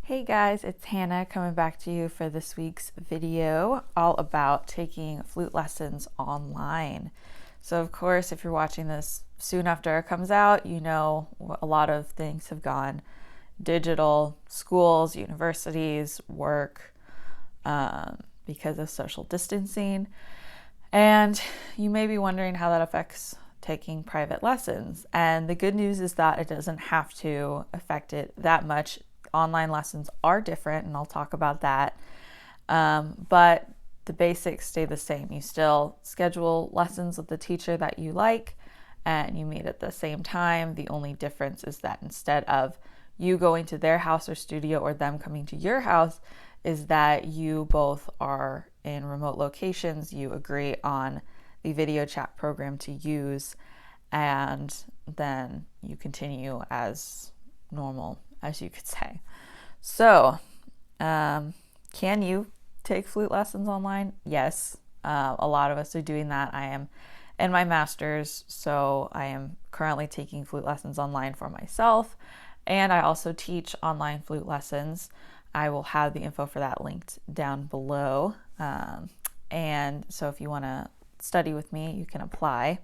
Hey guys, it's Hannah coming back to you for this week's video all about taking flute lessons online. So of course, if you're watching this soon after it comes out, you know a lot of things have gone digital, schools, universities, work, because of social distancing. And you may be wondering how that affects taking private lessons. And the good news is that it doesn't have to affect it that much. Online lessons are different, and I'll talk about that. But the basics stay the same. You still schedule lessons with the teacher that you like, and you meet at the same time. The only difference is that instead of you going to their house or studio or them coming to your house, is that you both are in remote locations. You agree on the video chat program to use, and then you continue as normal, as you could say. So, can you take flute lessons online? Yes, a lot of us are doing that. I am in my master's, so I am currently taking flute lessons online for myself, and I also teach online flute lessons. I will have the info for that linked down below. And so if you want to study with me, you can apply.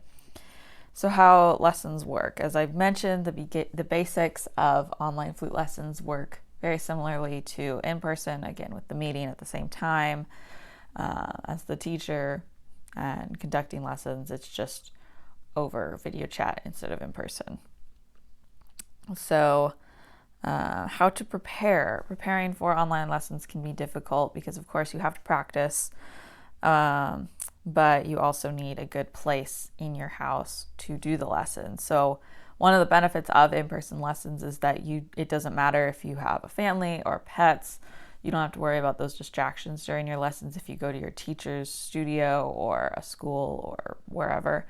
So how lessons work. As I've mentioned, the basics of online flute lessons work very similarly to in-person, again, with the meeting at the same time as the teacher and conducting lessons. It's just over video chat instead of in person. So how to prepare. Preparing for online lessons can be difficult because, of course, you have to practice, but you also need a good place in your house to do the lesson. So one of the benefits of in-person lessons is that it doesn't matter if you have a family or pets. You don't have to worry about those distractions during your lessons if you go to your teacher's studio or a school or wherever.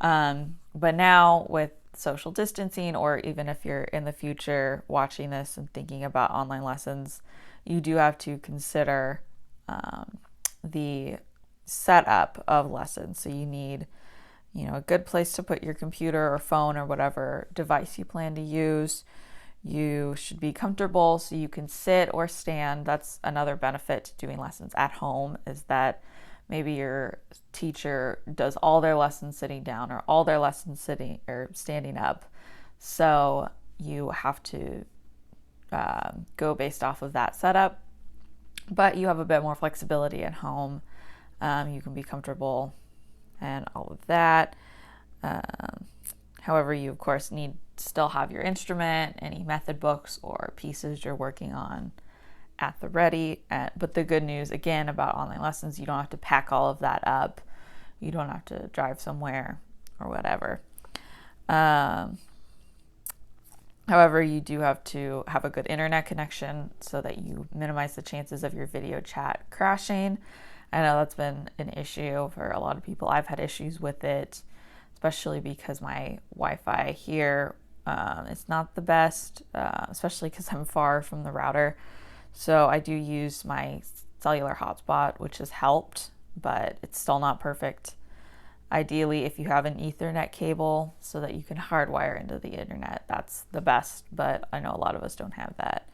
But now with social distancing, or even if you're in the future watching this and thinking about online lessons, you do have to consider the setup of lessons. So you need, a good place to put your computer or phone or whatever device you plan to use. You should be comfortable so you can sit or stand. That's another benefit to doing lessons at home, is that maybe your teacher does all their lessons sitting down or all their lessons sitting or standing up. So you have to go based off of that setup, but you have a bit more flexibility at home. You can be comfortable and all of that. However, you of course need to still have your instrument, any method books or pieces you're working on at the ready. But the good news again about online lessons, you don't have to pack all of that up. You don't have to drive somewhere or whatever. However, you do have to have a good internet connection so that you minimize the chances of your video chat crashing. I know that's been an issue for a lot of people. I've had issues with it, especially because my Wi-Fi here is not the best, especially because I'm far from the router. So I do use my cellular hotspot, which has helped, but it's still not perfect. Ideally, if you have an Ethernet cable so that you can hardwire into the internet, that's the best, but I know a lot of us don't have that.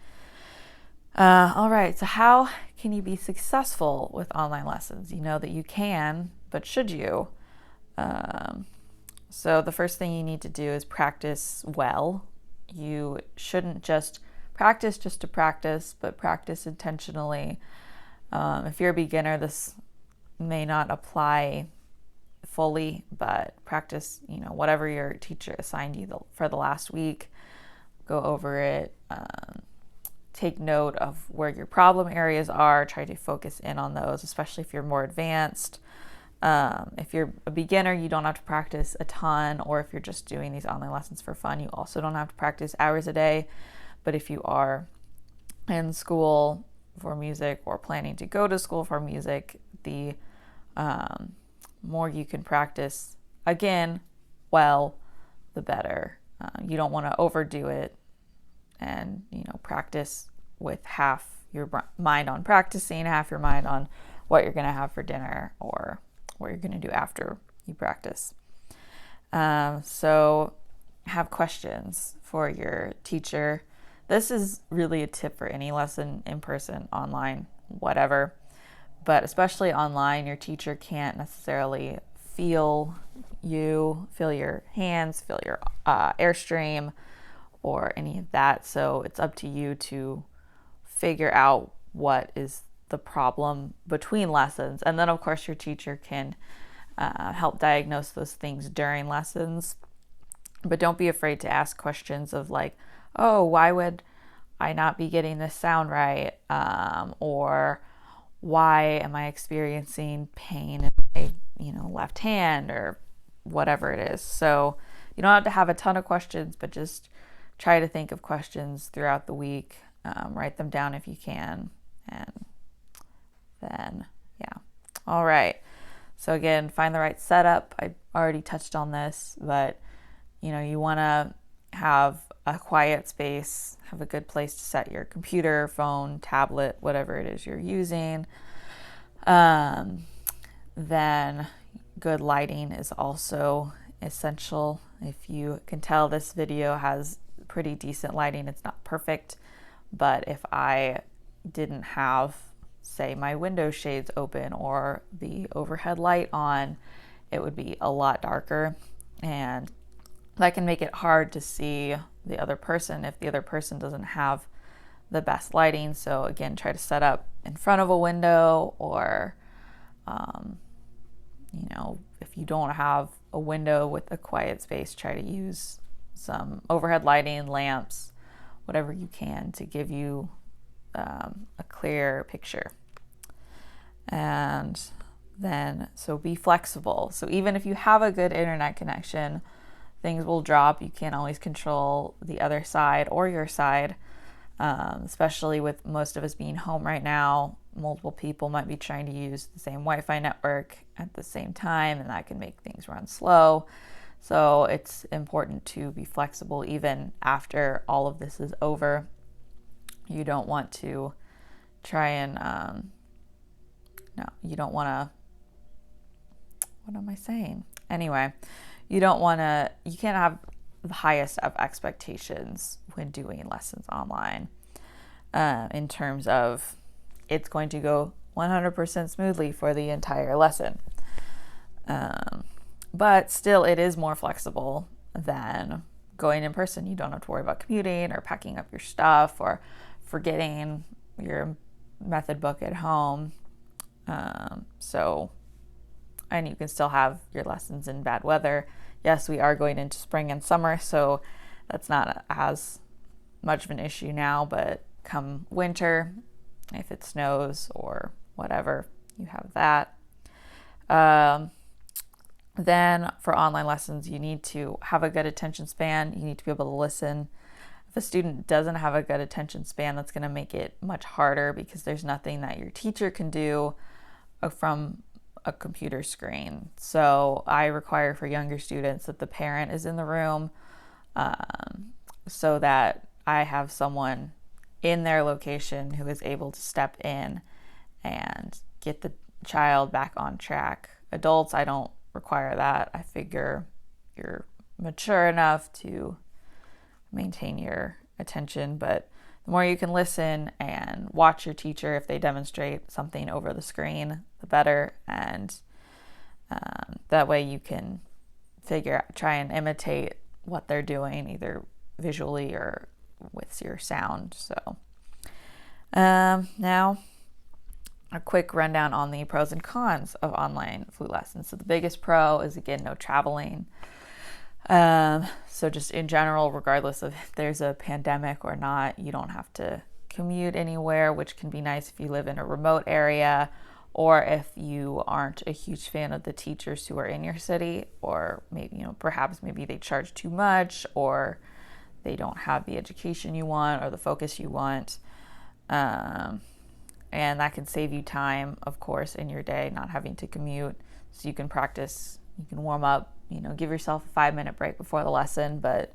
All right, so how can you be successful with online lessons? You know that you can, but should you? So the first thing you need to do is practice well. You shouldn't just practice just to practice, but practice intentionally. If you're a beginner, this may not apply fully, but practice, whatever your teacher assigned you for the last week. Go over it. Take note of where your problem areas are. Try to focus in on those, especially if you're more advanced. If you're a beginner, you don't have to practice a ton, or if you're just doing these online lessons for fun, you also don't have to practice hours a day. But if you are in school for music or planning to go to school for music, the more you can practice, again, well, the better. You don't want to overdo it and, practice with half your mind on practicing, half your mind on what you're going to have for dinner or what you're going to do after you practice. So have questions for your teacher this is really a tip for any lesson, in person, online, whatever. But especially online, your teacher can't necessarily feel you, feel your hands, feel your airstream, or any of that. So it's up to you to figure out what is the problem between lessons. And then, of course, your teacher can help diagnose those things during lessons. But don't be afraid to ask questions of like, oh, why would I not be getting this sound right? Or why am I experiencing pain in my, left hand, or whatever it is. So you don't have to have a ton of questions, but just try to think of questions throughout the week. Write them down if you can. And then, yeah. All right. So again, find the right setup. I already touched on this, but you want to have a quiet space, have a good place to set your computer, phone, tablet, whatever it is you're using. Then good lighting is also essential. If you can tell, this video has pretty decent lighting. It's not perfect, but if I didn't have, say, my window shades open or the overhead light on, it would be a lot darker, and that can make it hard to see the other person if the other person doesn't have the best lighting. So again, try to set up in front of a window, or if you don't have a window with a quiet space, try to use some overhead lighting, lamps, whatever you can to give you a clear picture. And then, so be flexible. So even if you have a good internet connection, things will drop. You can't always control the other side or your side, especially with most of us being home right now. Multiple people might be trying to use the same Wi-Fi network at the same time, and that can make things run slow. So it's important to be flexible even after all of this is over. You don't want to try and, you don't want to, what am I saying? Anyway, you can't have the highest of expectations when doing lessons online, in terms of it's going to go 100% smoothly for the entire lesson. But still, it is more flexible than going in person. You don't have to worry about commuting or packing up your stuff or forgetting your method book at home. And you can still have your lessons in bad weather. Yes, we are going into spring and summer, so that's not as much of an issue now, but come winter, if it snows or whatever, you have that. Then for online lessons, you need to have a good attention span. You need to be able to listen. If a student doesn't have a good attention span, that's going to make it much harder, because there's nothing that your teacher can do from a computer screen. So I require for younger students that the parent is in the room, so that I have someone in their location who is able to step in and get the child back on track. Adults, I don't require that. I figure you're mature enough to maintain your attention, but the more you can listen and watch your teacher, if they demonstrate something over the screen, the better. And that way you can try and imitate what they're doing, either visually or with your sound. So now a quick rundown on the pros and cons of online flute lessons. So the biggest pro is, again, no traveling. So just in general, regardless of if there's a pandemic or not, you don't have to commute anywhere, which can be nice if you live in a remote area, or if you aren't a huge fan of the teachers who are in your city, or maybe, perhaps maybe they charge too much, or they don't have the education you want or the focus you want. And that can save you time, of course, in your day, not having to commute. So you can practice, you can warm up, give yourself a 5-minute break before the lesson, but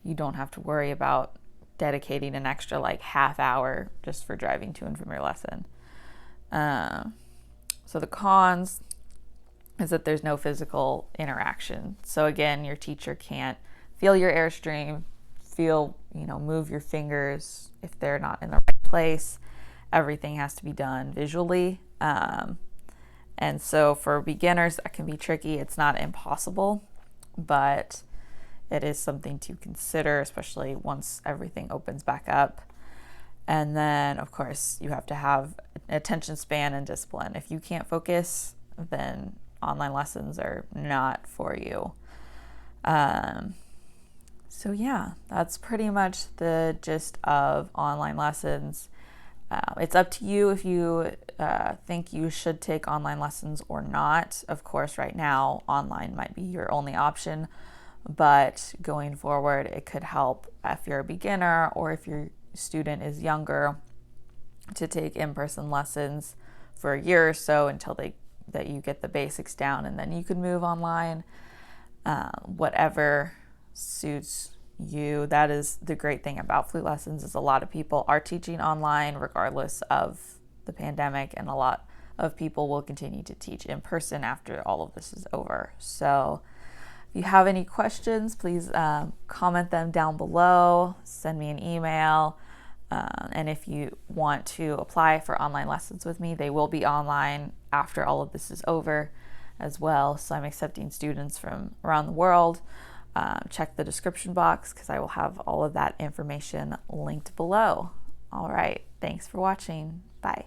you don't have to worry about dedicating an extra half hour just for driving to and from your lesson. So the cons is that there's no physical interaction. So again, your teacher can't feel your airstream, feel, move your fingers if they're not in the right place. Everything has to be done visually. And so for beginners, that can be tricky. It's not impossible, but it is something to consider, especially once everything opens back up. And then, of course, you have to have attention span and discipline. If you can't focus, then online lessons are not for you. So yeah, that's pretty much the gist of online lessons. It's up to you if you think you should take online lessons or not. Of course, right now, online might be your only option, but going forward, it could help if you're a beginner or if your student is younger to take in-person lessons for a year or so until that you get the basics down, and then you can move online. Whatever suits you. That is the great thing about Flute lessons, is a lot of people are teaching online regardless of the pandemic, and a lot of people will continue to teach in person after all of this is over. So if you have any questions, please comment them down below, send me an email. And if you want to apply for online lessons with me, they will be online after all of this is over as well. So I'm accepting students from around the world. Check the description box because I will have all of that information linked below. All right. Thanks for watching. Bye.